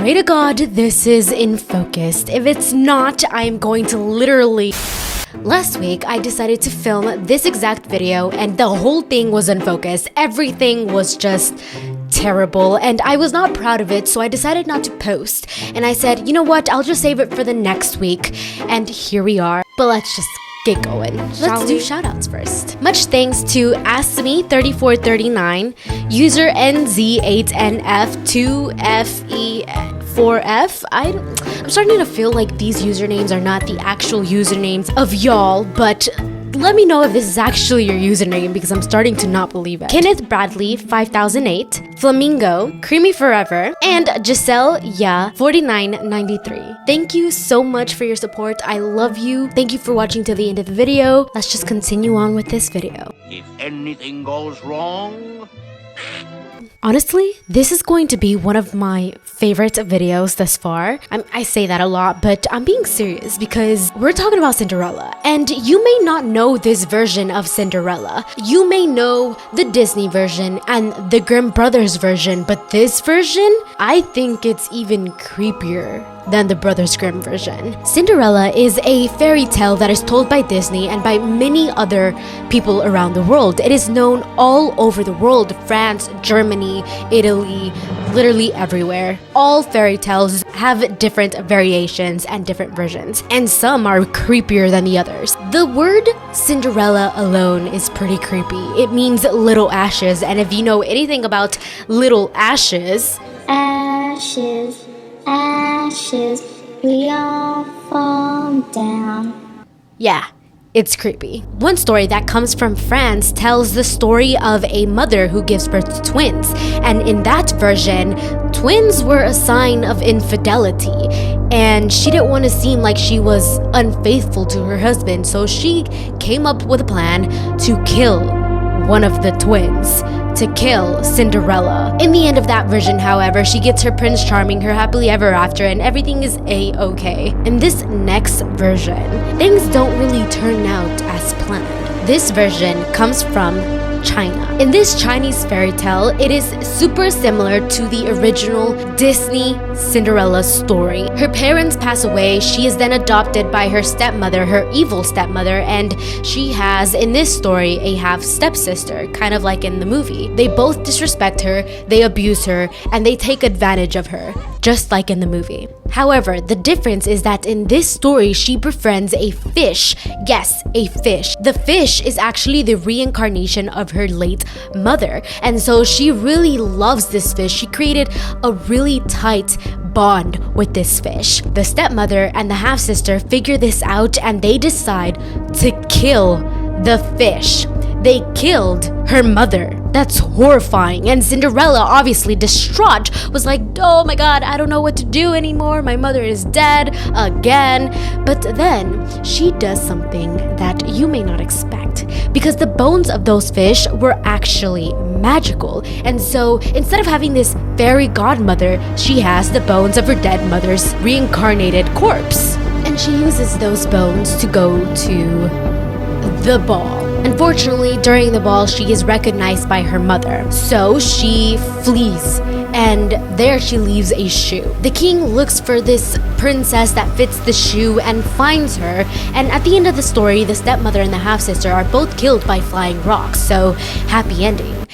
Pray to God this is in focus. If it's not, I am going to literally... Last week, I decided to film this exact video and the whole thing was unfocused. Everything was just terrible and I was not proud of it, so I decided not to post. And I said, you know what, I'll just save it for the next week. And here we are. But let's just get going. Let's do shoutouts first. Much thanks to AskMe3439, user NZ8NF2FE4F. I'm starting to feel like these usernames are not the actual usernames of y'all, but let me know if this is actually your username because I'm starting to not believe it. Kenneth Bradley 5008, Flamingo, Creamy Forever, and Giselle Ya 4993. Thank you so much for your support. I love you. Thank you for watching to the end of the video. Let's just continue on with this video. If anything goes wrong... Honestly, this is going to be one of my favorite videos thus far. I say that a lot, but I'm being serious because we're talking about Cinderella. And you may not know this version of Cinderella. You may know the Disney version and the Grimm Brothers version, but this version, I think it's even creepier than the Brothers Grimm version. Cinderella is a fairy tale that is told by Disney and by many other people around the world. It is known all over the world: France, Germany, Italy, literally everywhere. All fairy tales have different variations and different versions, and some are creepier than the others. The word Cinderella alone is pretty creepy. It means little ashes, and if you know anything about little ashes, ashes, ashes, we all fall down. Yeah, it's creepy. One story that comes from France tells the story of a mother who gives birth to twins. And in that version, twins were a sign of infidelity. And she didn't want to seem like she was unfaithful to her husband. So she came up with a plan to kill one of the twins, to kill Cinderella. In the end of that version, however, she gets her Prince Charming, her happily ever after, and everything is a-okay. In this next version, things don't really turn out as planned. This version comes from China. In this Chinese fairy tale, it is super similar to the original Disney Cinderella story. Her parents pass away, she is then adopted by her stepmother, her evil stepmother, and she has, in this story, a half-stepsister, kind of like in the movie. They both disrespect her, they abuse her, and they take advantage of her, just like in the movie. However, the difference is that in this story, she befriends a fish. Yes, a fish. The fish is actually the reincarnation of her late mother. And so she really loves this fish. She created a really tight bond with this fish. The stepmother and the half-sister figure this out and they decide to kill the fish. They killed her mother. That's horrifying. And Cinderella, obviously distraught, was like, oh my god, I don't know what to do anymore. My mother is dead again. But then she does something that you may not expect, because the bones of those fish were actually magical. And so instead of having this fairy godmother, she has the bones of her dead mother's reincarnated corpse. And she uses those bones to go to the ball. Unfortunately, during the ball, she is recognized by her mother. So she flees, and there she leaves a shoe. The king looks for this princess that fits the shoe and finds her. And at the end of the story, the stepmother and the half-sister are both killed by flying rocks. So happy ending,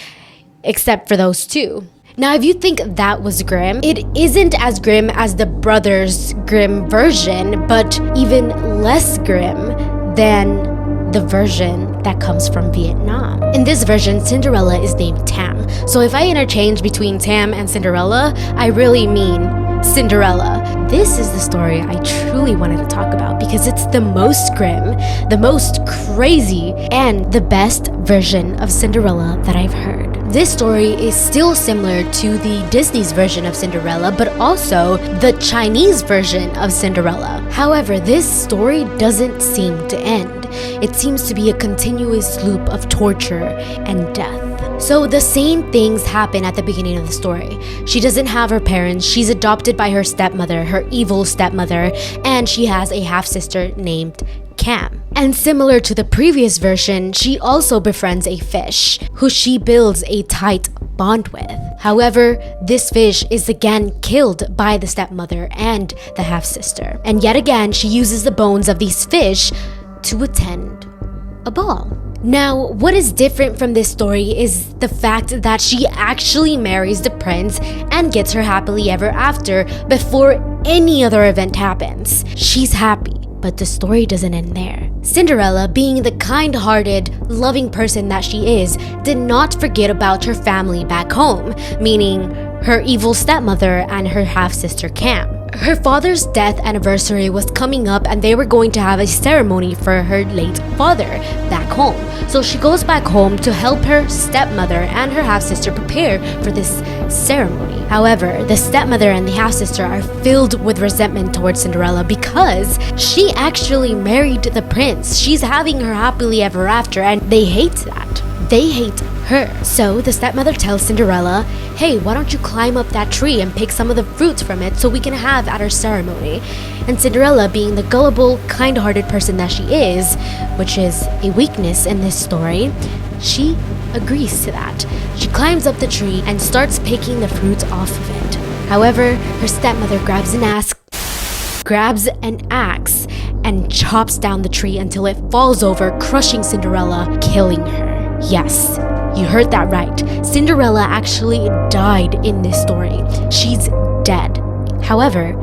except for those two. Now, if you think that was grim, it isn't as grim as the Brothers Grimm version, but even less grim than the version that comes from Vietnam. In this version, Cinderella is named Tam. So if I interchange between Tam and Cinderella, I really mean Cinderella. This is the story I truly wanted to talk about because it's the most grim, the most crazy, and the best version of Cinderella that I've heard. This story is still similar to the Disney's version of Cinderella, but also the Chinese version of Cinderella. However, this story doesn't seem to end. It seems to be a continuous loop of torture and death. So the same things happen at the beginning of the story. She doesn't have her parents, she's adopted by her stepmother, her evil stepmother, and she has a half-sister named Cam. And similar to the previous version, she also befriends a fish who she builds a tight bond with. However, this fish is again killed by the stepmother and the half-sister. And yet again, she uses the bones of these fish to attend a ball. Now, what is different from this story is the fact that she actually marries the prince and gets her happily ever after before any other event happens. She's happy, but the story doesn't end there. Cinderella, being the kind-hearted, loving person that she is, did not forget about her family back home, meaning her evil stepmother and her half-sister Cam. Her father's death anniversary was coming up and they were going to have a ceremony for her late father back home. So she goes back home to help her stepmother and her half-sister prepare for this ceremony. However, the stepmother and the half-sister are filled with resentment towards Cinderella because she actually married the prince. She's having her happily ever after and they hate that. They hate her. So the stepmother tells Cinderella, hey, why don't you climb up that tree and pick some of the fruits from it so we can have at our ceremony? And Cinderella, being the gullible, kind-hearted person that she is, which is a weakness in this story, she agrees to that. She climbs up the tree and starts picking the fruits off of it. However, her stepmother grabs an axe and chops down the tree until it falls over, crushing Cinderella, killing her. Yes, you heard that right. Cinderella actually died in this story. She's dead. However,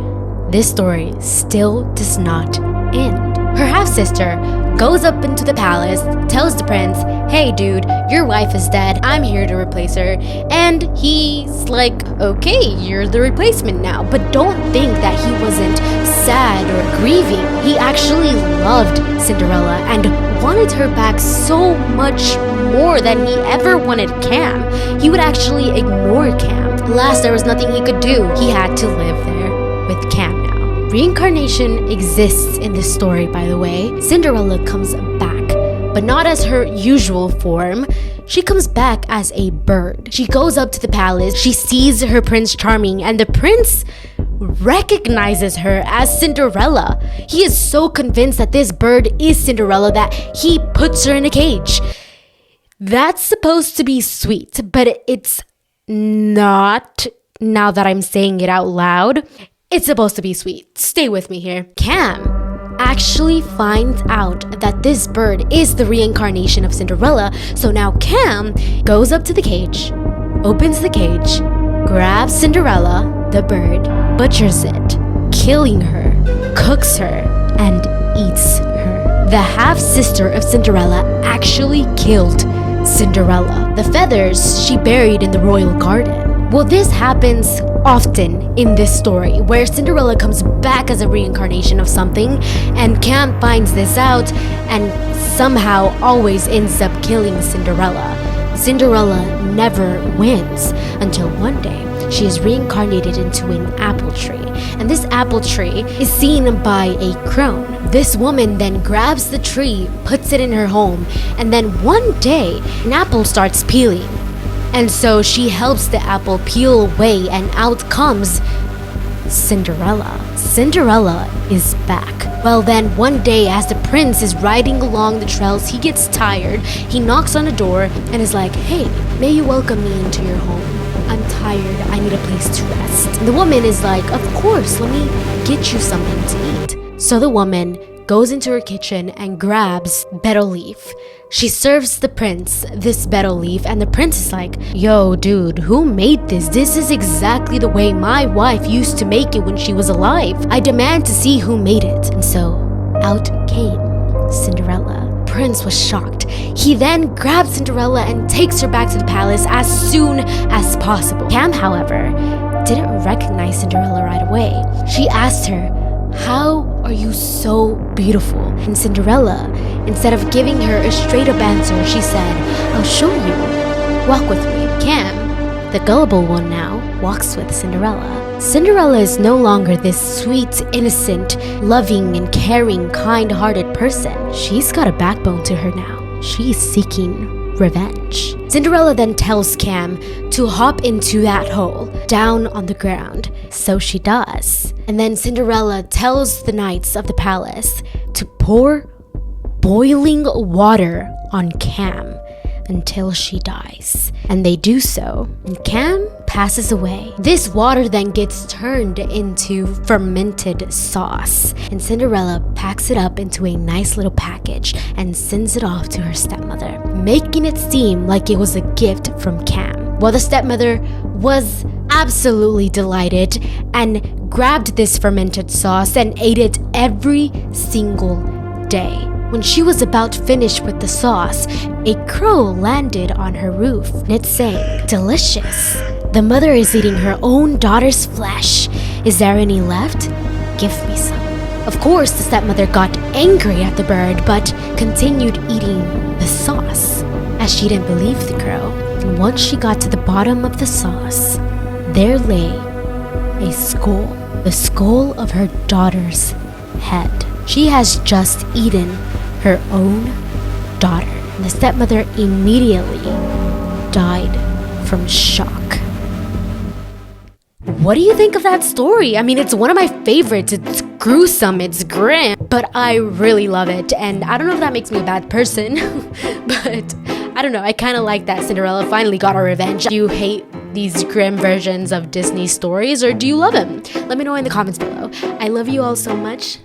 this story still does not end. Her half-sister goes up into the palace, tells the prince, hey dude, your wife is dead, I'm here to replace her. And he's like, okay, you're the replacement now. But don't think that he wasn't sad or grieving. He actually loved Cinderella and wanted her back so much more than he ever wanted Cam. He would actually ignore Cam. Alas, there was nothing he could do. He had to live there with Cam now. Reincarnation exists in this story, by the way. Cinderella comes back, but not as her usual form. She comes back as a bird. She goes up to the palace. She sees her Prince Charming, and the prince recognizes her as Cinderella. He is so convinced that this bird is Cinderella that he puts her in a cage. That's supposed to be sweet, but it's not, now that I'm saying it out loud. It's supposed to be sweet. Stay with me here. Cam actually finds out that this bird is the reincarnation of Cinderella. So now Cam goes up to the cage, opens the cage, grabs Cinderella, the bird, butchers it, killing her, cooks her, and eats her. The half-sister of Cinderella actually killed Cinderella. The feathers she buried in the royal garden. Well, this happens often in this story, where Cinderella comes back as a reincarnation of something, and Cam finds this out and somehow always ends up killing Cinderella. Cinderella never wins until one day she is reincarnated into an apple tree, and this apple tree is seen by a crone. This woman then grabs the tree, puts it in her home, and then one day an apple starts peeling. And so she helps the apple peel away, and out comes Cinderella. Cinderella is back. Well then, one day as the prince is riding along the trails, he gets tired. He knocks on the door and is like, hey, may you welcome me into your home? I'm tired, I need a place to rest. And the woman is like, of course, let me get you something to eat. So the woman goes into her kitchen and grabs betel leaf. She serves the prince this betel leaf, and the prince is like, yo dude, who made this? This is exactly the way my wife used to make it when she was alive. I demand to see who made it. And so out came Cinderella. Prince was shocked. He then grabs Cinderella and takes her back to the palace as soon as possible. Cam, however, didn't recognize Cinderella right away. She asked her, how are you so beautiful? And Cinderella, instead of giving her a straight up answer, she said, I'll show you. Walk with me. Cam, the gullible one now, walks with Cinderella. Cinderella is no longer this sweet, innocent, loving, and caring, kind-hearted person. She's got a backbone to her now. She's seeking revenge. Cinderella then tells Cam to hop into that hole down on the ground. So she does. And then Cinderella tells the knights of the palace to pour boiling water on Cam until she dies. And they do so, and Cam passes away. This water then gets turned into fermented sauce, and Cinderella packs it up into a nice little package and sends it off to her stepmother, making it seem like it was a gift from Cam. Well, the stepmother was absolutely delighted and grabbed this fermented sauce and ate it every single day. When she was about finished with the sauce, a crow landed on her roof, and it sang, "Delicious. The mother is eating her own daughter's flesh. Is there any left? Give me some." Of course, the stepmother got angry at the bird, but continued eating the sauce, as she didn't believe the crow. And once she got to the bottom of the sauce, there lay a skull, the skull of her daughter's head. She has just eaten her own daughter. And the stepmother immediately died from shock. What do you think of that story? I mean, it's one of my favorites. It's gruesome, it's grim, but I really love it. And I don't know if that makes me a bad person, but I don't know. I kind of like that Cinderella finally got her revenge. Do you hate these grim versions of Disney stories, or do you love them? Let me know in the comments below. I love you all so much.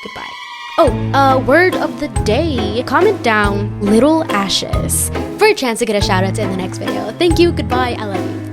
Goodbye. Oh, word of the day. Comment down little ashes for a chance to get a shout out in the next video. Thank you. Goodbye. I love you.